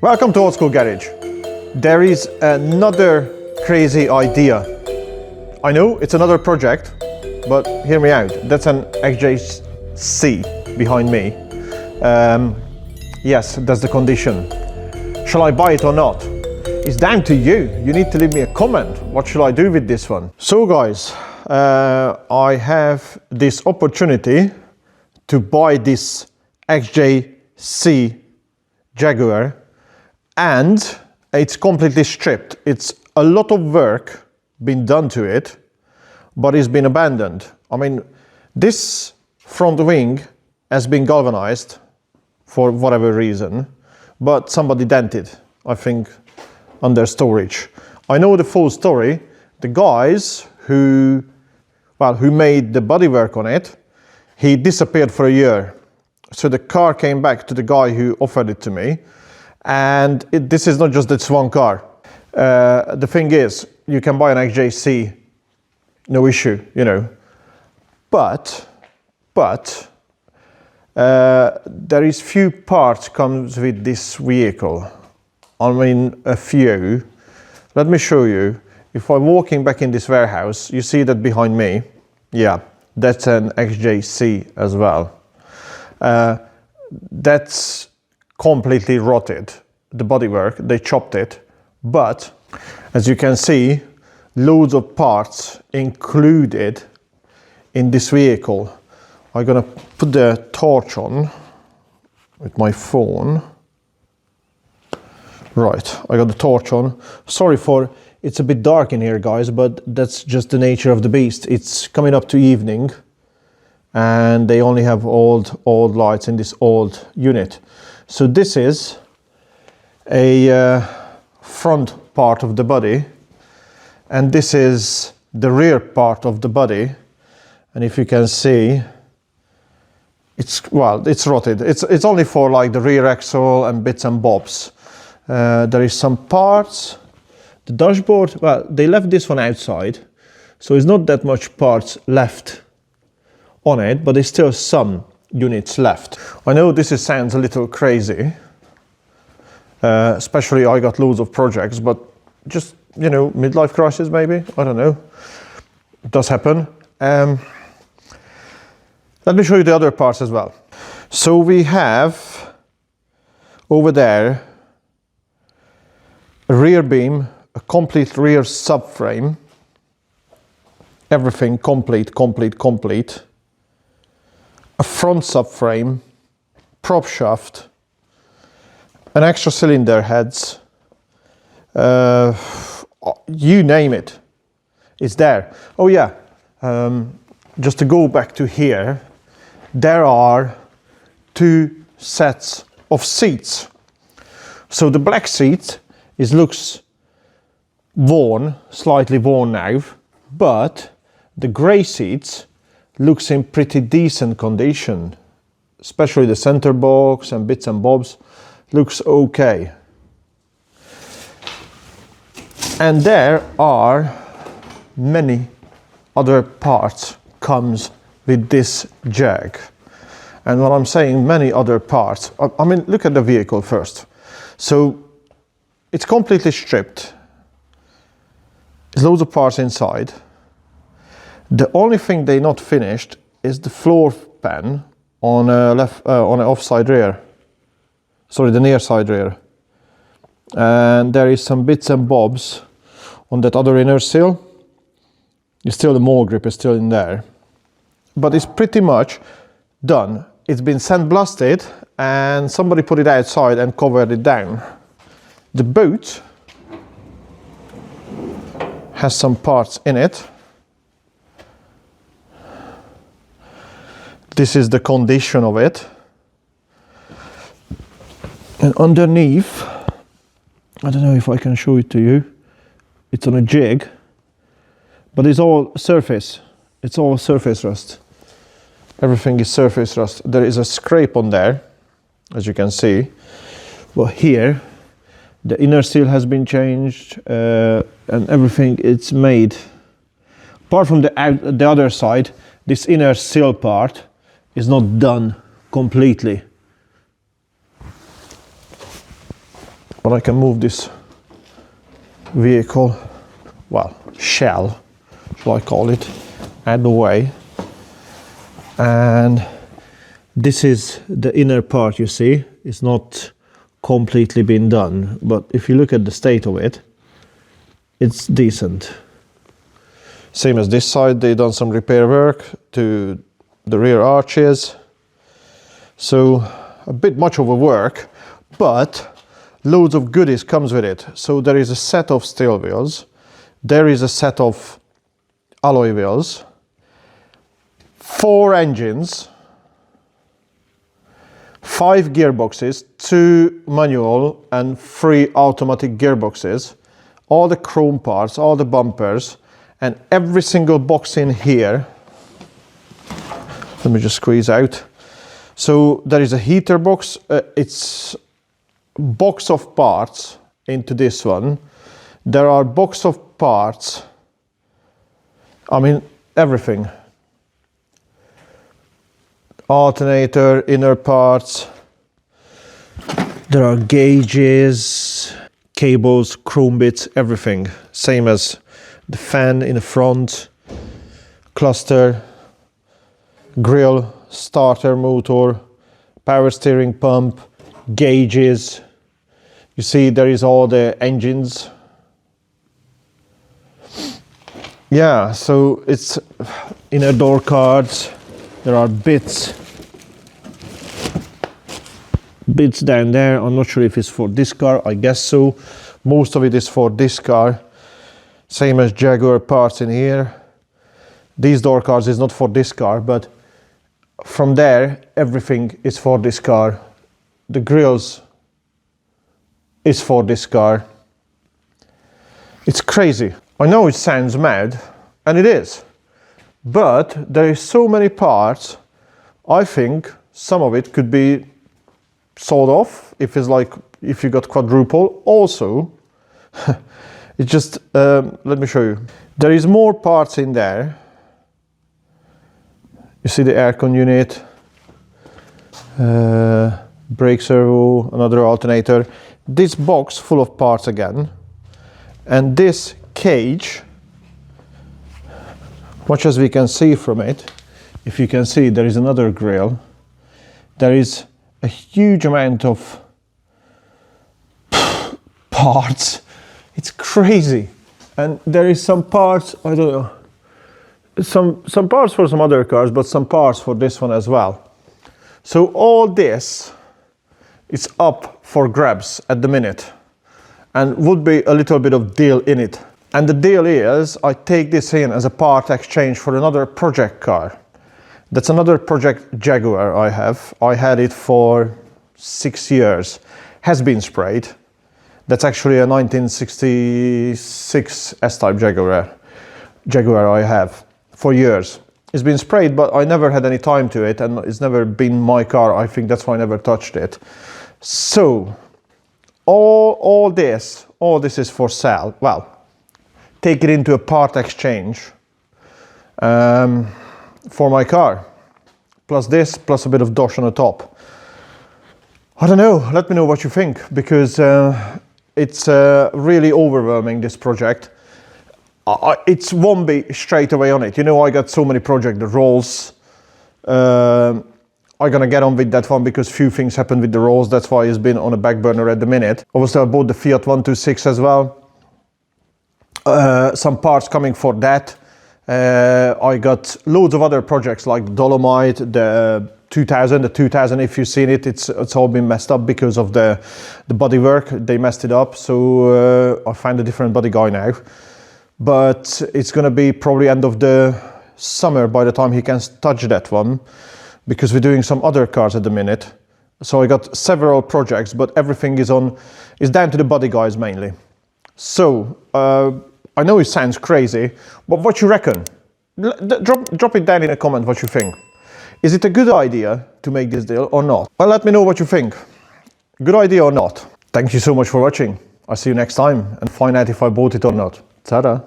Welcome to Old School Garage. There is another crazy idea. I know it's another project, but hear me out. That's an XJ-C behind me. Yes, that's the condition. Shall I buy it or not? It's down to you. You need to leave me a comment. What shall I do with this one? So guys, I have this opportunity to buy this XJ-C Jaguar, and it's completely stripped. It's a lot of work been done to it, but it's been abandoned. I mean, this front wing has been galvanized for whatever reason, but somebody dented, I think, under storage. I know the full story. The guys who made the bodywork on it, he disappeared for a year. So the car came back to the guy who offered it to me. And this is not just this one car. The thing is, you can buy an XJ-C, no issue, you know. But there is few parts comes with this vehicle. I mean, a few. Let me show you. If I'm walking back in this warehouse, you see that behind me. Yeah, that's an XJ-C as well. That's completely rotted, the bodywork, they chopped it, but as you can see, loads of parts included in this vehicle. I'm gonna put the torch on with my phone. Right, I got the torch on. Sorry for, it's a bit dark in here guys, but that's just the nature of the beast. It's coming up to evening and they only have old lights in this old unit. So this is a front part of the body, and this is the rear part of the body. And if you can see, it's rotted. It's only for like the rear axle and bits and bobs. There is some parts. The dashboard, well, they left this one outside, so it's not that much parts left on it, but there's still some units left. I know this sounds a little crazy, especially I got loads of projects, but just, you know, midlife crisis maybe, I don't know, it does happen. Let me show you the other parts as well. So we have over there a rear beam, a complete rear subframe, everything complete. A front subframe, prop shaft, an extra cylinder heads, you name it, it's there. Oh yeah, just to go back to here, there are two sets of seats. So the black seat looks worn, slightly worn now, but the grey seats looks in pretty decent condition, especially the center box and bits and bobs looks okay. And there are many other parts comes with this Jag. And when I'm saying many other parts, I mean, look at the vehicle first. So it's completely stripped. There's loads of parts inside. The only thing they not finished is the floor pan on an offside rear. Sorry, the near side rear. And there is some bits and bobs on that other inner sill. Still the mole grip is still in there. But it's pretty much done. It's been sandblasted and somebody put it outside and covered it down. The boot has some parts in it. This is the condition of it. And underneath, I don't know if I can show it to you, it's on a jig, but it's all surface. It's all surface rust. Everything is surface rust. There is a scrape on there, as you can see. Well, here, the inner seal has been changed, and everything it's made. Apart from the other side, this inner seal part is not done completely. but I can move this vehicle, well, shell, shall I call it, out of the way. And this is the inner part, you see. It's not completely been done, but if you look at the state of it, it's decent. Same as this side, they done some repair work to the rear arches. So a bit much of a work, but loads of goodies comes with it. So there is a set of steel wheels, there is a set of alloy wheels, 4 engines, 5 gearboxes, 2 manual and 3 automatic gearboxes, all the chrome parts, all the bumpers, and every single box in here. Let me just squeeze out. So there is a heater box, it's box of parts into this one. There are box of parts, I mean everything. Alternator, inner parts, there are gauges, cables, chrome bits, everything. Same as the fan in the front, cluster, grill, starter motor, power steering pump, gauges. You see there is all the engines. Yeah, so it's inner door cards. There are bits down there. I'm not sure if it's for this car, I guess so. Most of it is for this car. Same as Jaguar parts in here. These door cards is not for this car, but from there everything is for this car. The grills is for this car. It's crazy. I know it sounds mad, and it is. But there is so many parts, I think some of it could be sold off if it's like, if you got quadruple. Also, it's just, let me show you. There is more parts in there. You see the aircon unit, brake servo, another alternator. This box full of parts again. And this cage, much as we can see from it, if you can see, there is another grill. There is a huge amount of parts. It's crazy. And there is some parts, I don't know, some parts for some other cars, but some parts for this one as well. So all this is up for grabs at the minute, and would be a little bit of deal in it. And the deal is, I take this in as a part exchange for another project car. That's another project Jaguar I have. I had it for 6 years. Has been sprayed. That's actually a 1966 S-Type Jaguar I have for years. It's been sprayed, but I never had any time to it, and it's never been my car. I think that's why I never touched it. So all this is for sale. Well, take it into a part exchange for my car, plus this, plus a bit of dosh on the top. I don't know, let me know what you think, because it's really overwhelming, this project. It won't be straight away on it. You know, I got so many projects, the rolls. I'm gonna get on with that one because few things happen with the rolls. That's why it's been on a back burner at the minute. Obviously I bought the Fiat 126 as well. Some parts coming for that. I got loads of other projects like the Dolomite, the 2000, if you've seen it, it's all been messed up because of the bodywork. They messed it up, so I find a different body guy now. But it's gonna be probably end of the summer by the time he can touch that one, because we're doing some other cars at the minute. So I got several projects, but everything is down to the body guys mainly. So I know it sounds crazy, but what you reckon? Drop it down in a comment what you think. Is it a good idea to make this deal or not? Well, let me know what you think. Good idea or not? Thank you so much for watching. I'll see you next time and find out if I bought it or not. Ta-da!